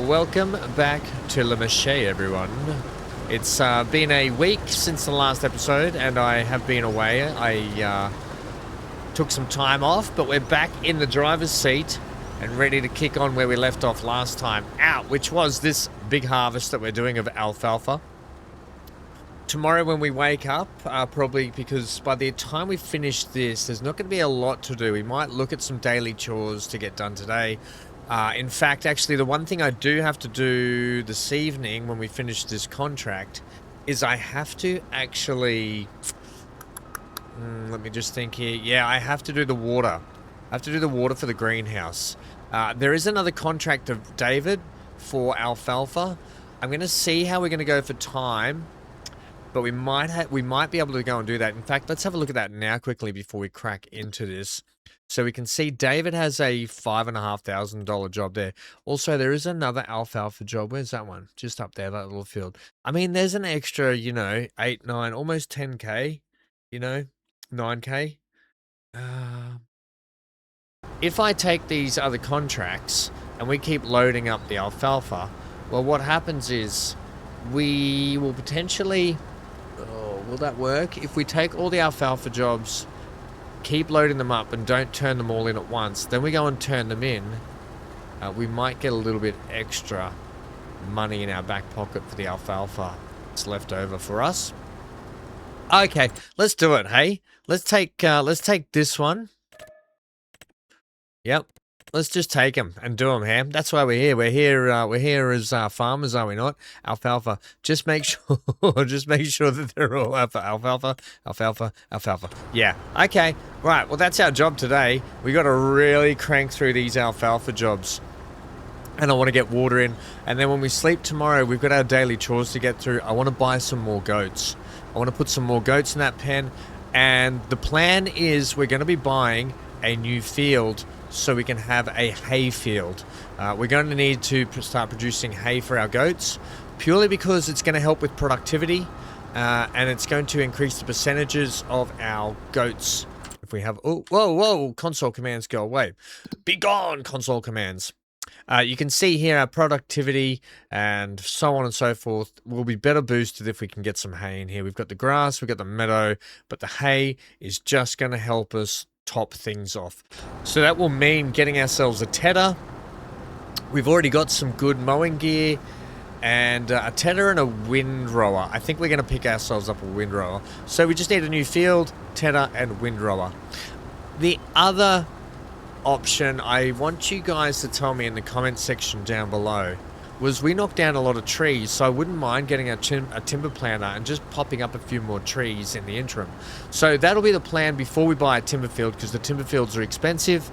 welcome back to Méchet, everyone. It's been a week since the last episode, and I have been away. I took some time off, but we're back in the driver's seat and ready to kick on where we left off last time out, which was this big harvest that we're doing of alfalfa. Tomorrow when we wake up, probably because by the time we finish this, there's not going to be a lot to do. We might look at some daily chores to get done today. In fact, actually, the one thing I do have to do this evening when we finish this contract is I have to actually... let me just think here. Yeah, I have to do the water. I have to do the water for the greenhouse. There is another contract of David for alfalfa. I'm going to see how we're going to go for time. But we might be able to go and do that. In fact, let's have a look at that now quickly before we crack into this. So we can see David has a $5,500 job there. Also, there is another alfalfa job. Where's that one? Just up there, that little field. I mean, there's an extra, 8, 9, almost 10K, 9K. If I take these other contracts and we keep loading up the alfalfa, well, what happens is we will potentially... Oh, will that work? If we take all the alfalfa jobs, keep loading them up and don't turn them all in at once, then we go and turn them in, we might get a little bit extra money in our back pocket for the alfalfa that's left over for us. Okay, let's do it, hey? Let's take this one. Yep. Let's just take them and do them, Ham. That's why we're here. We're here as farmers, are we not? Alfalfa. Just make sure that they're all alfalfa. Yeah. Okay. Right. Well, that's our job today. We got to really crank through these alfalfa jobs. And I want to get water in. And then when we sleep tomorrow, we've got our daily chores to get through. I want to buy some more goats. I want to put some more goats in that pen. And the plan is we're going to be buying a new field so we can have a hay field. We're going to need to start producing hay for our goats, purely because it's going to help with productivity, and it's going to increase the percentages of our goats. If we have... Oh, whoa, console commands go away. Be gone, console commands. You can see here our productivity and so on and so forth will be better boosted if we can get some hay in here. We've got the grass, we've got the meadow, but the hay is just going to help us top things off. So that will mean getting ourselves a tedder. We've already got some good mowing gear and a tedder and a windrower. I think we're going to pick ourselves up a windrower. So we just need a new field, tedder and windrower. The other option I want you guys to tell me in the comment section down below was we knocked down a lot of trees, so I wouldn't mind getting a timber planter and just popping up a few more trees in the interim. So that'll be the plan before we buy a timber field, because the timber fields are expensive.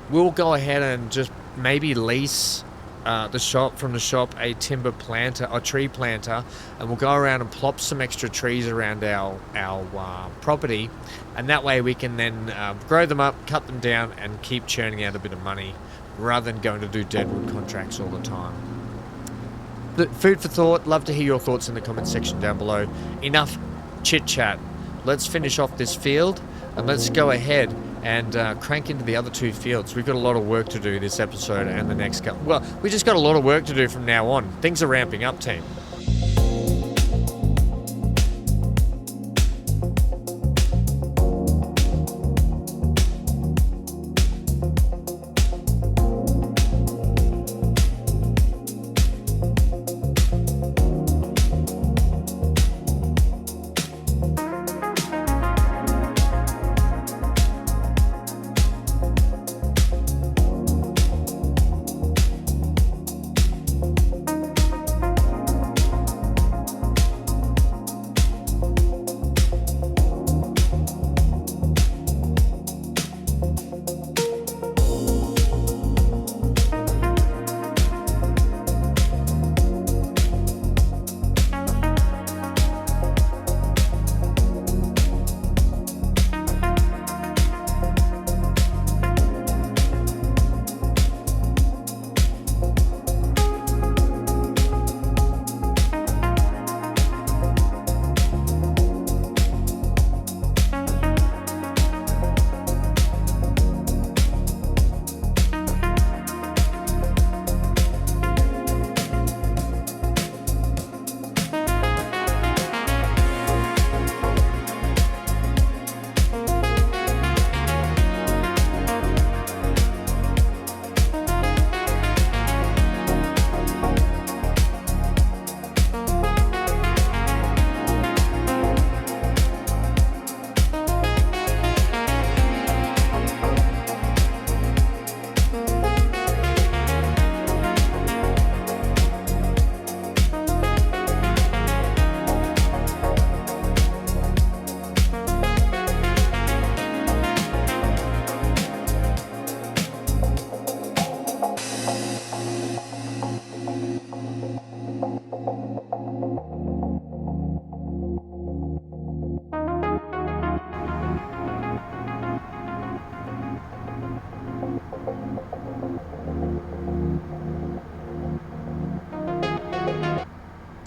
We'll go ahead and just maybe lease from the shop a timber planter or tree planter, and we'll go around and plop some extra trees around our property, and that way we can then grow them up, cut them down, and keep churning out a bit of money rather than going to do deadwood contracts all the time. Food for thought. Love to hear your thoughts in the comment section down below. Enough chit chat. Let's finish off this field and let's go ahead and crank into the other two fields. We've got a lot of work to do this episode and the next couple. Well, we just got a lot of work to do from now on. Things are ramping up, team.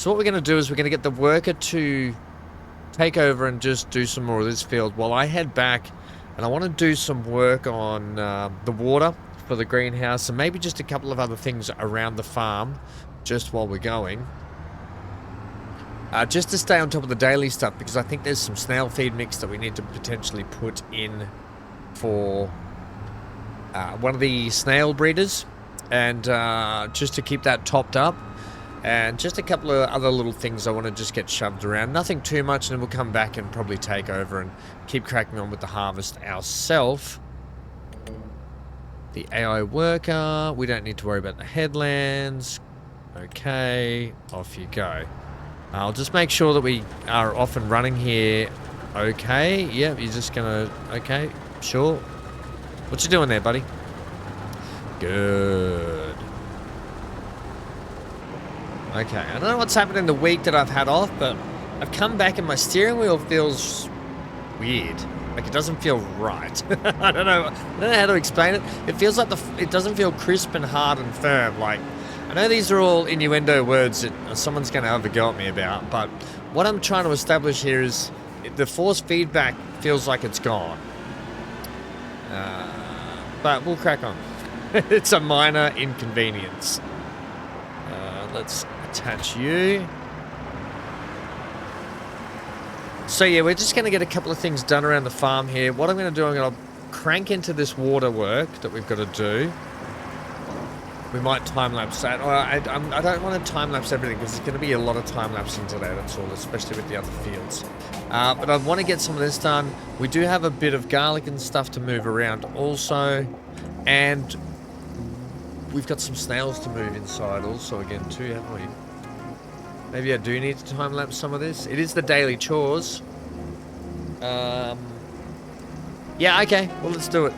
So what we're going to do is we're going to get the worker to take over and just do some more of this field while I head back, and I want to do some work on the water for the greenhouse and maybe just a couple of other things around the farm just while we're going. Just to stay on top of the daily stuff, because I think there's some snail feed mix that we need to potentially put in for one of the snail breeders, and just to keep that topped up, and just a couple of other little things I want to just get shoved around. Nothing too much, and then we'll come back and probably take over and keep cracking on with the harvest ourselves. The AI worker, we don't need to worry about the headlands. Okay, off you go. I'll just make sure that we are off and running here. Okay, yep, you're just gonna... Okay, sure. What you doing there, buddy? Good. Okay, I don't know what's happened in the week that I've had off, but I've come back and my steering wheel feels weird. Like, it doesn't feel right. I don't know how to explain it. It feels like it doesn't feel crisp and hard and firm. Like, I know these are all innuendo words that someone's going to have a go at me about, but what I'm trying to establish here is the force feedback feels like it's gone. But we'll crack on. It's a minor inconvenience. Let's attach you. So yeah, we're just going to get a couple of things done around the farm here. What I'm going to do, I'm going to crank into this water work that we've got to do. We might time-lapse that. I don't want to time-lapse everything because there's going to be a lot of time-lapsing today, that's all, especially with the other fields. But I want to get some of this done. We do have a bit of garlic and stuff to move around also. And we've got some snails to move inside also again too, haven't we? Maybe I do need to time-lapse some of this. It is the daily chores. Yeah, okay. Well, let's do it.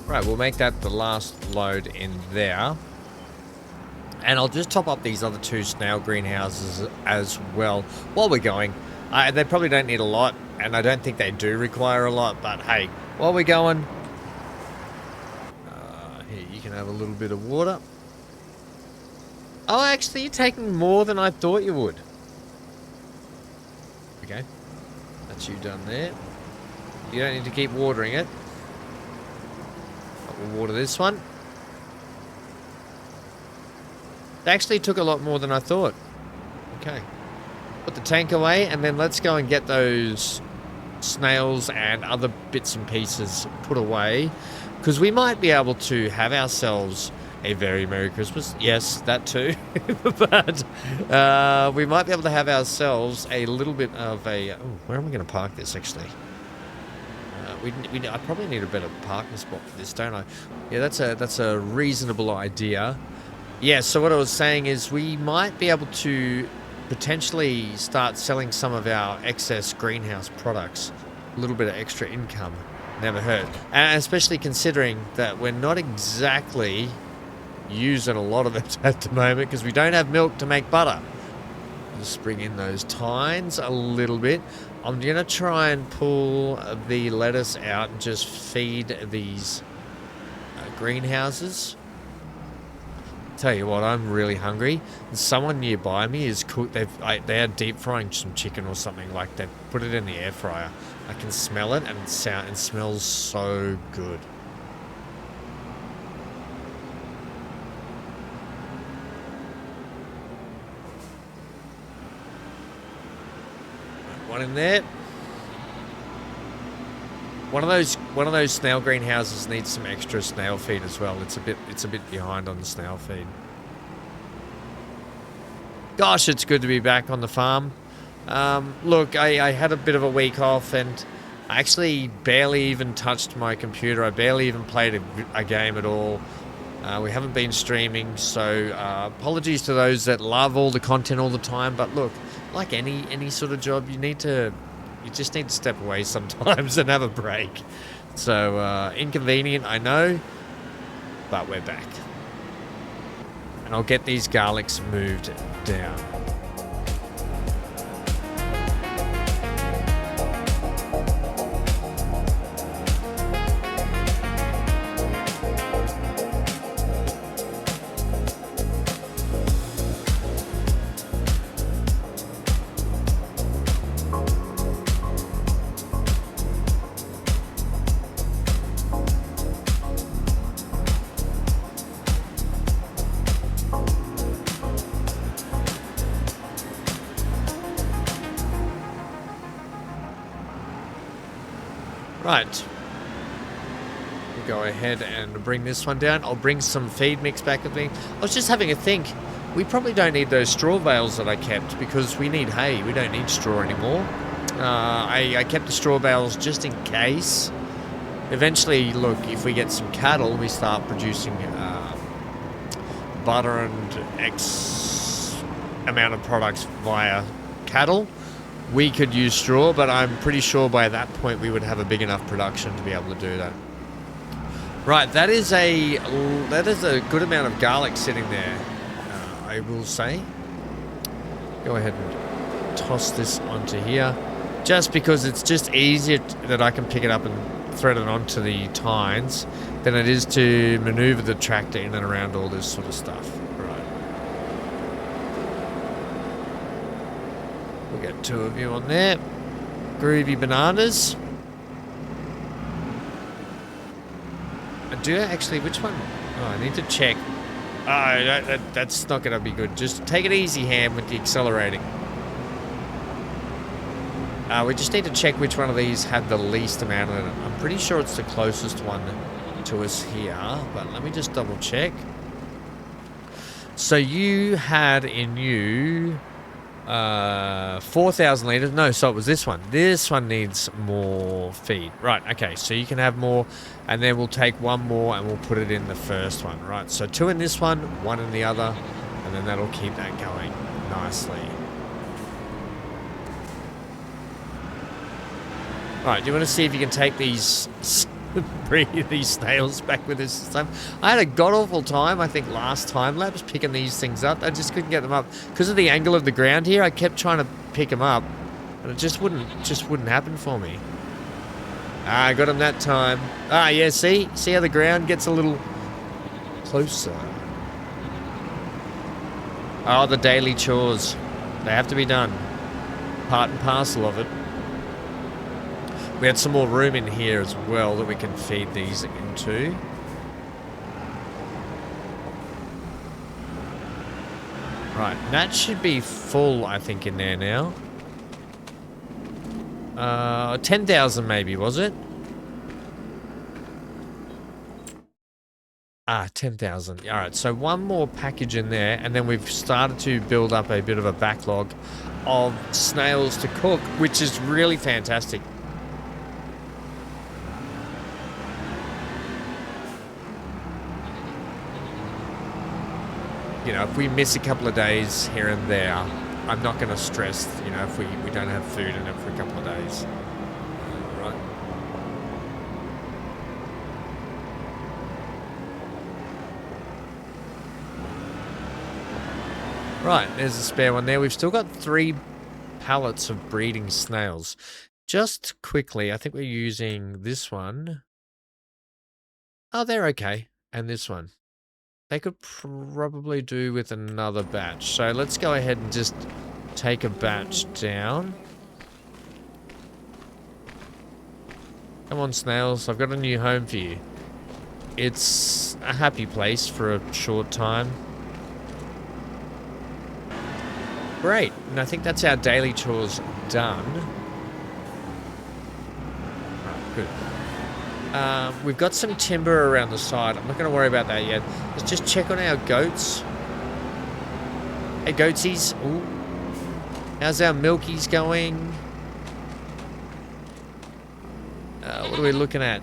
Right, we'll make that the last load in there. And I'll just top up these other two snail greenhouses as well while we're going. They probably don't need a lot, and I don't think they do require a lot, but hey, while we're going, here, you can have a little bit of water. Oh, actually, you're taking more than I thought you would. Okay, that's you done there. You don't need to keep watering it. We'll water this one. They actually took a lot more than I thought. Okay. Put the tank away, and then let's go and get those snails and other bits and pieces put away, because we might be able to have ourselves a very Merry Christmas. Yes, that too. But we might be able to have ourselves a little bit of a... Oh, where am I going to park this, actually? I probably need a better parking spot for this, don't I? Yeah, that's a reasonable idea. Yeah, so what I was saying is we might be able to potentially start selling some of our excess greenhouse products. A little bit of extra income. Never hurt. And especially considering that we're not exactly using a lot of it at the moment because we don't have milk to make butter. Just bring in those tines a little bit. I'm going to try and pull the lettuce out and just feed these greenhouses. Tell you what, I'm really hungry. And someone nearby me is cooked. They are deep frying some chicken or something. Like they've put it in the air fryer. I can smell it, and it smells so good. one in there. One of those snail greenhouses needs some extra snail feed as well. It's a bit behind on the snail feed. Gosh, it's good to be back on the farm. Look, I had a bit of a week off, and I actually barely even touched my computer. I barely even played a game at all. We haven't been streaming, so apologies to those that love all the content all the time. But look, like any sort of job, you just need to step away sometimes and have a break. So inconvenient, I know, but we're back. And I'll get these garlics moved down. Right, we'll go ahead and bring this one down. I'll bring some feed mix back with me. I was just having a think. We probably don't need those straw bales that I kept because we need hay. We don't need straw anymore. I kept the straw bales just in case. Eventually, look, if we get some cattle, we start producing butter and X amount of products via cattle. We could use straw, but I'm pretty sure by that point we would have a big enough production to be able to do that. Right, that is a good amount of garlic sitting there, I will say. Go ahead and toss this onto here, just because it's just easier that I can pick it up and thread it onto the tines than it is to maneuver the tractor in and around all this sort of stuff. Get two of you on there. Groovy bananas. I do actually, which one? Oh, I need to check. Oh, that's not going to be good. Just take it easy, Ham, with the accelerating. We just need to check which one of these had the least amount of it. I'm pretty sure it's the closest one to us here, but let me just double check. So you had in you 4,000 litres. No, so it was this one. This one needs more feed. Right, okay, so you can have more, and then we'll take one more and we'll put it in the first one. Right, so 2 in this one, 1 in the other, and then that'll keep that going nicely. Right, do you want to see if you can take these these snails back with us this time? I had a god-awful time, I think, last time lapse picking these things up. I just couldn't get them up. Because of the angle of the ground here, I kept trying to pick them up, and it just wouldn't happen for me. Ah, I got them that time. Ah, yeah, see how the ground gets a little closer. Oh, the daily chores. They have to be done. Part and parcel of it. We had some more room in here as well that we can feed these into. Right, that should be full, I think, in there now. 10,000 maybe, was it? Ah, 10,000. All right, so one more package in there, and then we've started to build up a bit of a backlog of snails to cook, which is really fantastic. You know, if we miss a couple of days here and there, I'm not going to stress, you know, if we don't have food in it for a couple of days. Right. Right, there's a spare one there. We've still got 3 pallets of breeding snails. Just quickly, I think we're using this one. Oh, they're okay. And this one. They could probably do with another batch. So let's go ahead and just take a batch down. Come on, snails. I've got a new home for you. It's a happy place for a short time. Great. And I think that's our daily chores done. Good. We've got some timber around the side. I'm not going to worry about that yet. Let's just check on our goats. Hey, goatsies. Ooh. How's our milkies going? What are we looking at?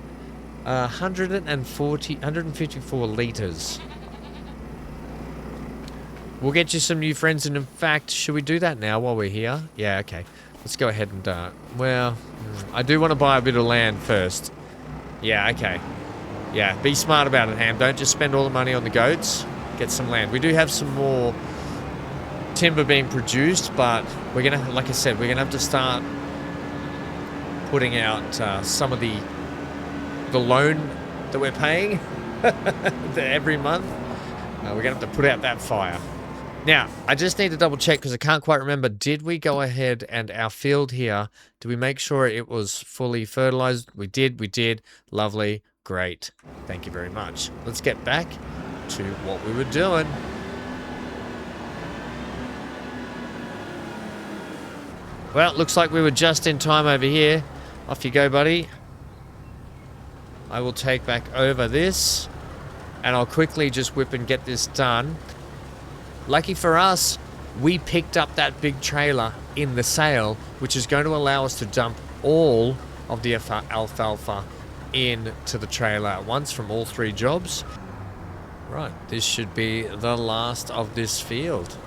154 litres. We'll get you some new friends, and in fact, should we do that now while we're here? Yeah, okay. Let's go ahead and, well, I do want to buy a bit of land first. Yeah, okay. Yeah, be smart about it, Ham. Don't just spend all the money on the goats. Get some land. We do have some more timber being produced, but we're going to, like I said, we're going to have to start putting out some of the loan that we're paying every month. We're going to have to put out that fire. Now, I just need to double check because I can't quite remember. Did we go ahead and our field here, did we make sure it was fully fertilized? We did, we did. Lovely, great. Thank you very much. Let's get back to what we were doing. Well, looks like we were just in time over here. Off you go, buddy. I will take back over this, and I'll quickly just whip and get this done. Lucky for us, we picked up that big trailer in the sale, which is going to allow us to dump all of the alfalfa into the trailer at once from all 3 jobs. Right, this should be the last of this field.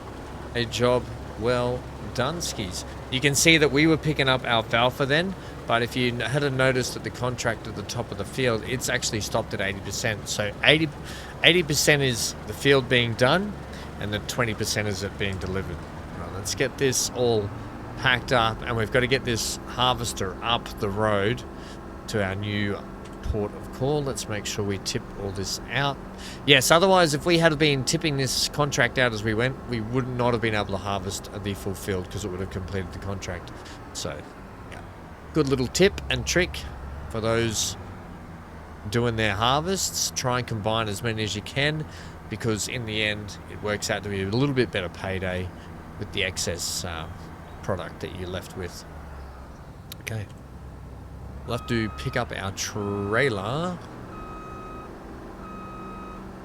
A job well done, skis. You can see that we were picking up alfalfa then, but if you had noticed at the contract at the top of the field, it's actually stopped at 80%. So 80% is the field being done, and the 20% is it being delivered. Right, let's get this all packed up, and we've got to get this harvester up the road to our new port of call. Let's make sure we tip all this out. Yes, otherwise if we had been tipping this contract out as we went, we would not have been able to harvest the full field because it would have completed the contract. So, yeah. Good little tip and trick for those doing their harvests. Try and combine as many as you can, because in the end it works out to be a little bit better payday with the excess product that you're left with. Okay. We'll have to pick up our trailer.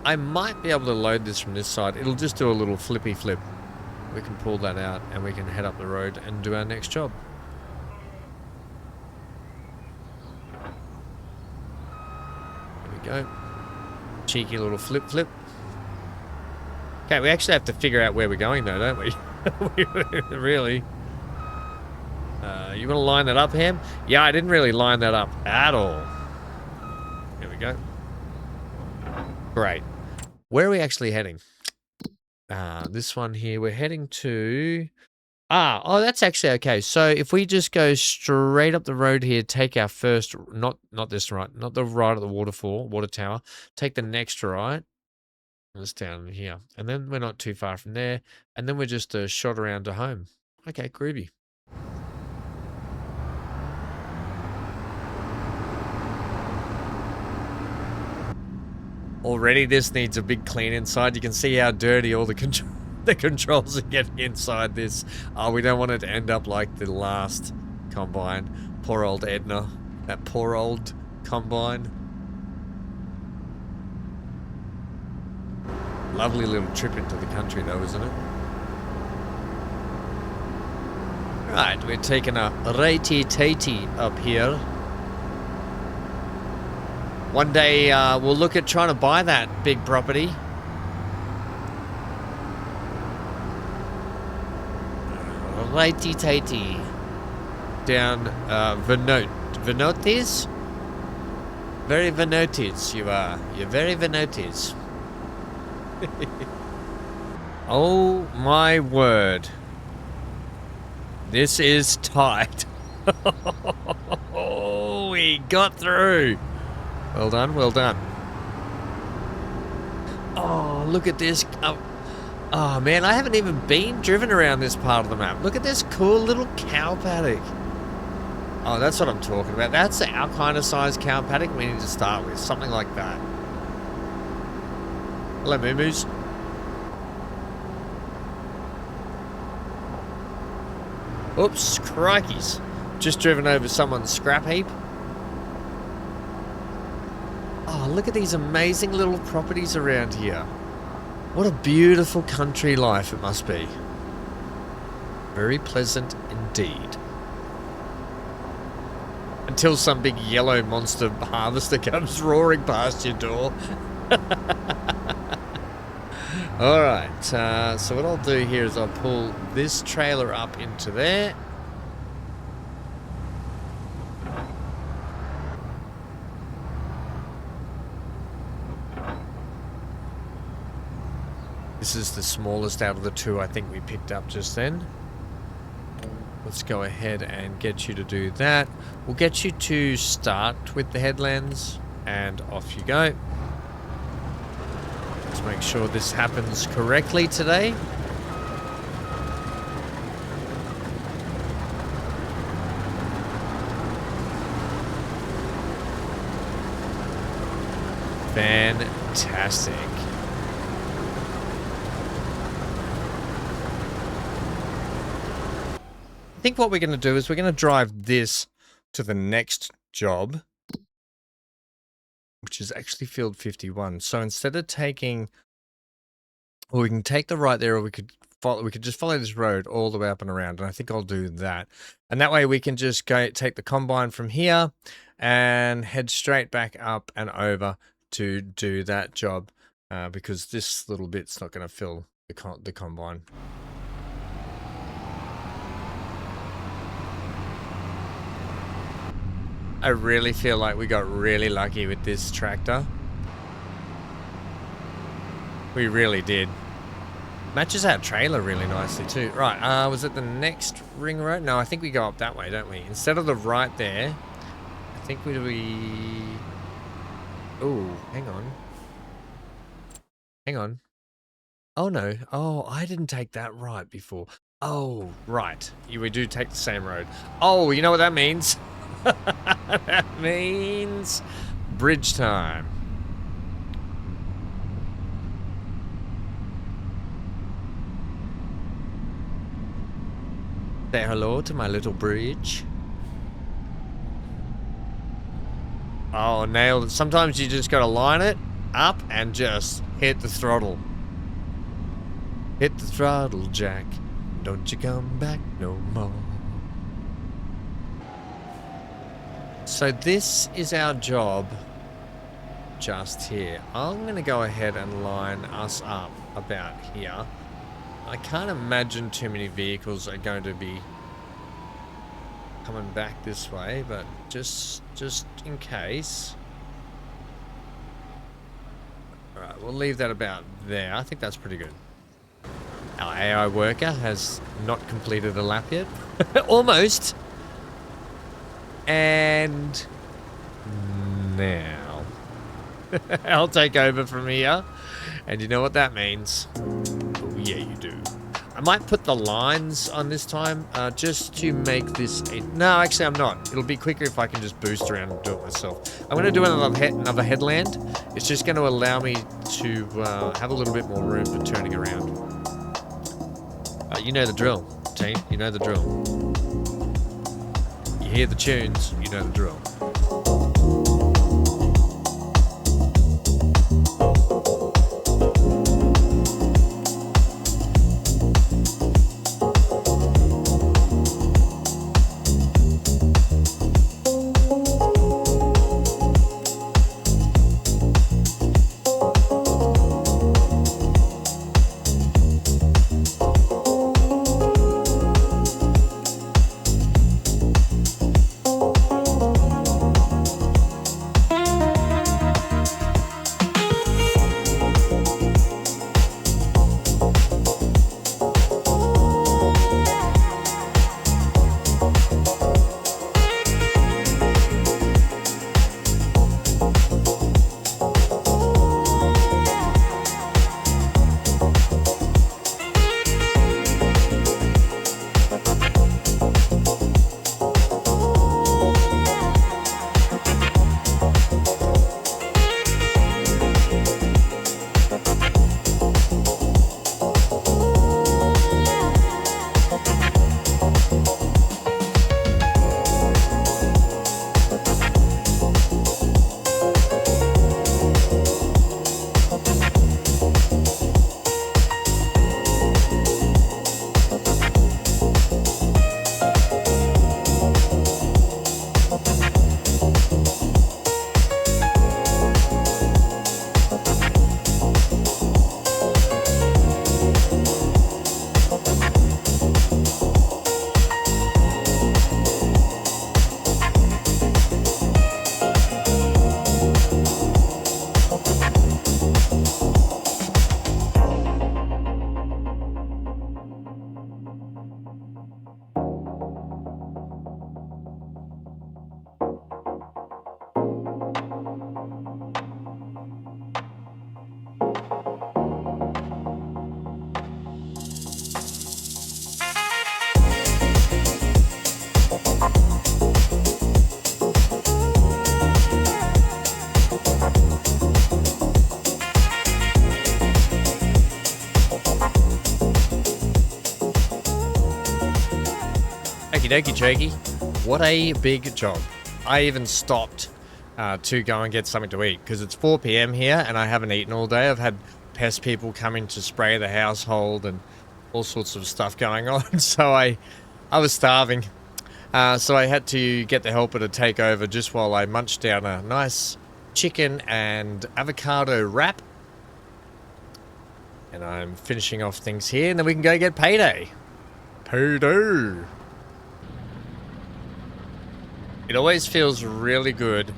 I might be able to load this from this side. It'll just do a little flippy flip. We can pull that out and we can head up the road and do our next job. There we go. Cheeky little flip flip. Okay, we actually have to figure out where we're going though, don't we? Really. You want to line that up, Ham? Yeah, I didn't really line that up at all. Here we go. Great. Where are we actually heading? This one here. We're heading to... oh, that's actually okay. So if we just go straight up the road here, take our first... Not this right. Not the right at the water tower. Take the next right. It's down here. And then we're not too far from there. And then we're just a shot around to home. Okay, groovy. Already this needs a big clean inside. You can see how dirty all the controls are getting inside this. Oh, we don't want it to end up like the last combine. Poor old Edna. That poor old combine. Lovely little trip into the country though, isn't it? Right, we're taking a righty-tighty up here. One day we'll look at trying to buy that big property. Righty-tighty. Down Venotes? Very Venotes you are. You're very Venotes. Oh my word. This is tight. Oh, we got through. Well done, well done. Oh, look at this. Oh, man, I haven't even been driven around this part of the map. Look at this cool little cow paddock. Oh, that's what I'm talking about. That's our kind of size cow paddock we need to start with. Something like that. Hello, moo-moos. Oops, crikeys. Just driven over someone's scrap heap. Oh, look at these amazing little properties around here. What a beautiful country life it must be. Very pleasant indeed. Until some big yellow monster harvester comes roaring past your door. Alright, so what I'll do here is I'll pull this trailer up into there. This is the smallest out of the two I think we picked up just then. Let's go ahead and get you to do that. We'll get you to start with the headlands and off you go. Let's make sure this happens correctly today. Fantastic. I think what we're going to do is we're going to drive this to the next job, which is actually field 51. So instead of taking, or we can take the right there, or we could just follow this road all the way up and around. And I think I'll do that. And that way we can just go take the combine from here and head straight back up and over to do that job, because this little bit's not going to fill the combine. I really feel like we got really lucky with this tractor. We really did. Matches our trailer really nicely too. Right, was it the next ring road? No, I think we go up that way, don't we? Instead of the right there, I think we... Oh, hang on. Hang on. Oh no. Oh, I didn't take that right before. Oh, right. We do take the same road. Oh, you know what that means? That means bridge time. Say hello to my little bridge. Oh, nailed it. Sometimes you just gotta line it up and just hit the throttle. Hit the throttle, Jack. Don't you come back no more. So this is our job just here. I'm going to go ahead and line us up about here. I can't imagine too many vehicles are going to be coming back this way, but just in case. Alright, we'll leave that about there. I think that's pretty good. Our AI worker has not completed a lap yet. Almost. And now I'll take over from here, and you know what that means. Oh yeah, you do. I might put the lines on this time, just to make this a... No, actually I'm not. It'll be quicker if I can just boost around and do it myself. I'm going to do another headland. It's just going to allow me to have a little bit more room for turning around. You know the drill, team. You know the drill. You hear the tunes, you know the drill. dokie, Jakey. What a big job. I even stopped to go and get something to eat because it's 4 p.m. here and I haven't eaten all day. I've had pest people coming to spray the household and all sorts of stuff going on. So I was starving. So I had to get the helper to take over just while I munched down a nice chicken and avocado wrap. And I'm finishing off things here and then we can go get payday. Payday. It always feels really good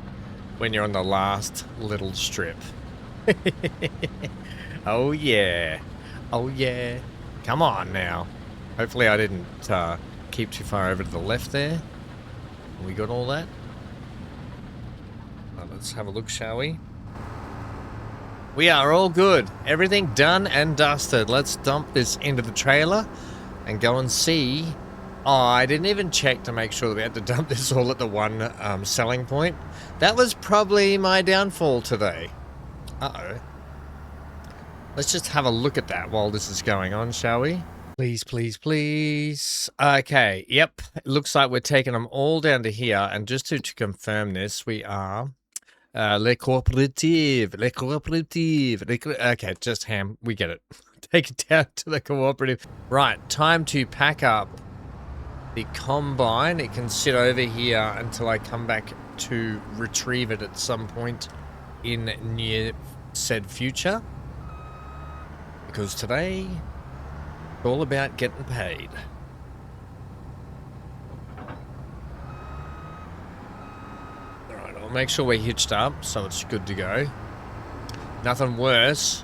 when you're on the last little strip. Oh yeah. Oh yeah. Come on now. Hopefully I didn't keep too far over to the left there. We got all that? Let's have a look, shall we? We are all good. Everything done and dusted. Let's dump this into the trailer and go and see. Oh, I didn't even check to make sure that we had to dump this all at the one selling point. That was probably my downfall today. Uh-oh. Let's just have a look at that while this is going on, shall we? Please, please, please. Okay, yep. It looks like we're taking them all down to here. And just to confirm this, we are... Les cooperative. Okay, just ham. We get it. Take it down to the cooperative. Right, time to pack up the combine. It can sit over here until I come back to retrieve it at some point in near said future. Because today, it's all about getting paid. Alright, I'll make sure we're hitched up so it's good to go. Nothing worse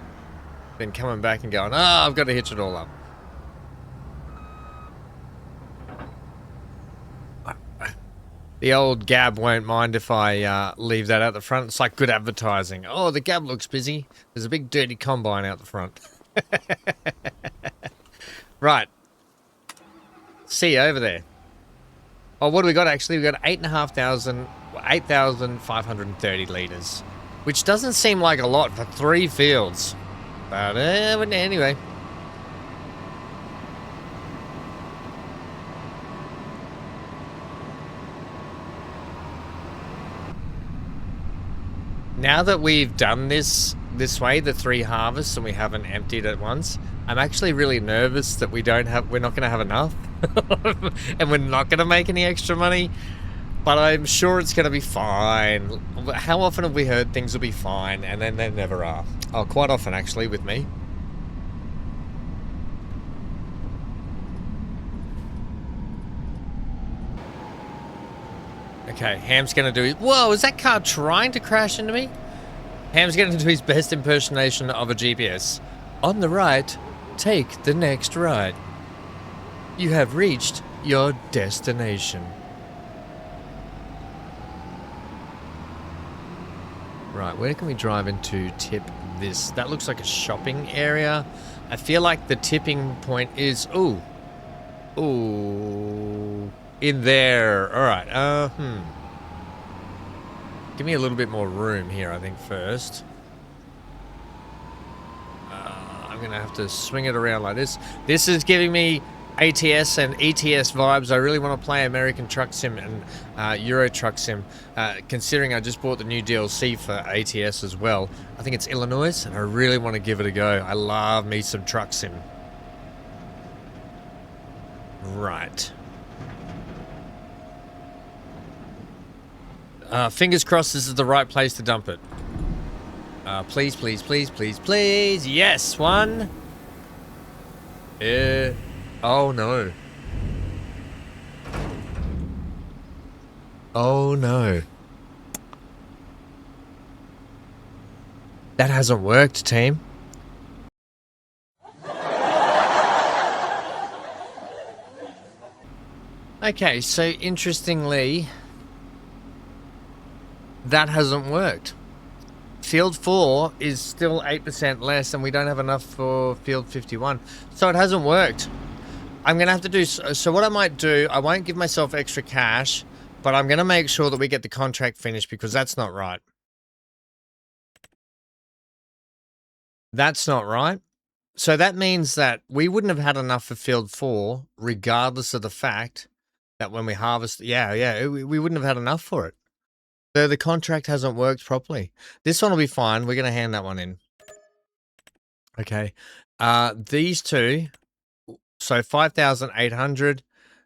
than coming back and going, I've got to hitch it all up. The old Gab won't mind if I leave that out the front. It's like good advertising. Oh, the Gab looks busy. There's a big dirty combine out the front. Right. See you over there. Oh, what do we got actually? We got 8,530 litres. Which doesn't seem like a lot for 3 fields. But anyway. Now that we've done this way, the 3 harvests, and we haven't emptied at once, I'm actually really nervous that we're not going to have enough. And we're not going to make any extra money. But I'm sure it's going to be fine. How often have we heard things will be fine, and then they never are? Oh, quite often, actually, with me. Okay, Ham's going to do... Whoa, is that car trying to crash into me? Ham's going to do his best impersonation of a GPS. On the right, take the next right. You have reached your destination. Right, where can we drive into tip this? That looks like a shopping area. I feel like the tipping point is... Ooh, in there. All right. Give me a little bit more room here, I think, first. I'm going to have to swing it around like this. This is giving me ATS and ETS vibes. I really want to play American Truck Sim and Euro Truck Sim, considering I just bought the new DLC for ATS as well. I think it's Illinois, and I really want to give it a go. I love me some Truck Sim. Right. Fingers crossed this is the right place to dump it. Please, please, please, please, please. Yes, one. Oh, no. Oh, no. That hasn't worked, team. Okay, so interestingly, that hasn't worked. Field 4 is still 8% less, and we don't have enough for field 51. So it hasn't worked. I'm going to have to do... So what I might do, I won't give myself extra cash, but I'm going to make sure that we get the contract finished, because that's not right. That's not right. So that means that we wouldn't have had enough for field 4, regardless of the fact that when we harvest, we wouldn't have had enough for it. So the contract hasn't worked properly. This one will be fine. We're going to hand that one in. Okay. These two, so 5,800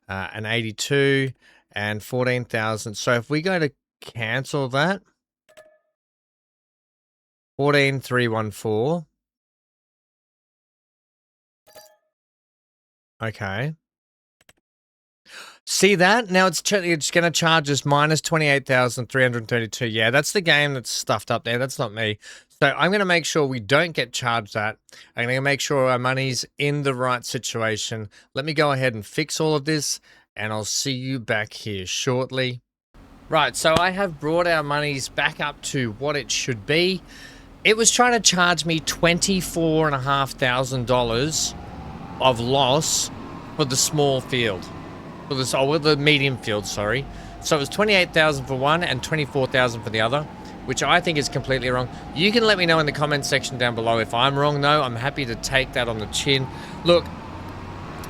and 82 and 14,000. So if we go to cancel that, 14,314. Okay. See that? Now it's going to charge us minus 28,332. Yeah, that's the game that's stuffed up there. That's not me. So I'm going to make sure we don't get charged that. I'm going to make sure our money's in the right situation. Let me go ahead and fix all of this, and I'll see you back here shortly. Right, so I have brought our monies back up to what it should be. It was trying to charge me $24,500 of loss for the small field. For this, the medium field, sorry. So it was 28,000 for one and 24,000 for the other, which I think is completely wrong. You can let me know in the comments section down below if I'm wrong, though. I'm happy to take that on the chin. Look,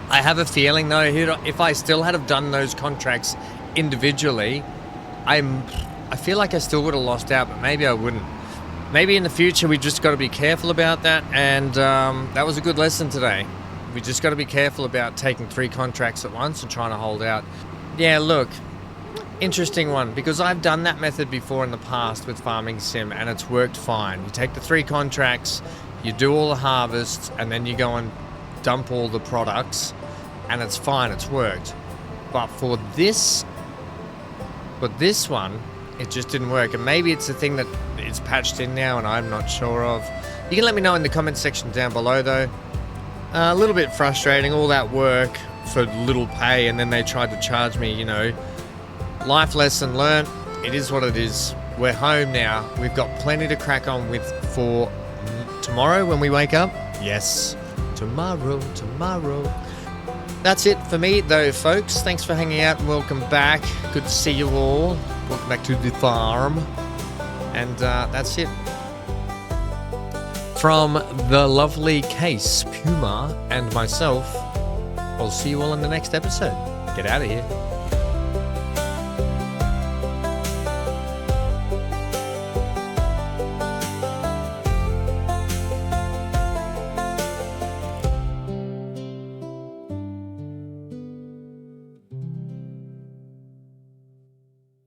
I have a feeling, though, if I still had have done those contracts individually, I feel like I still would have lost out, but maybe I wouldn't. Maybe in the future we just got to be careful about that, and that was a good lesson today. We just got to be careful about taking 3 contracts at once and trying to hold out. Yeah, look, interesting one, because I've done that method before in the past with Farming Sim, and it's worked fine. You take the 3 contracts, you do all the harvests, and then you go and dump all the products, and it's fine, it's worked. But for this one, it just didn't work, and maybe it's a thing that it's patched in now and I'm not sure of. You can let me know in the comment section down below, though. A little bit frustrating, all that work for little pay, and then they tried to charge me, you know. Life lesson learnt. It is what it is. We're home now. We've got plenty to crack on with for tomorrow when we wake up. Yes, tomorrow. That's it for me, though, folks. Thanks for hanging out and welcome back. Good to see you all. Welcome back to the farm. And that's it. From the lovely Case, Puma, and myself, I'll see you all in the next episode. Get out of here.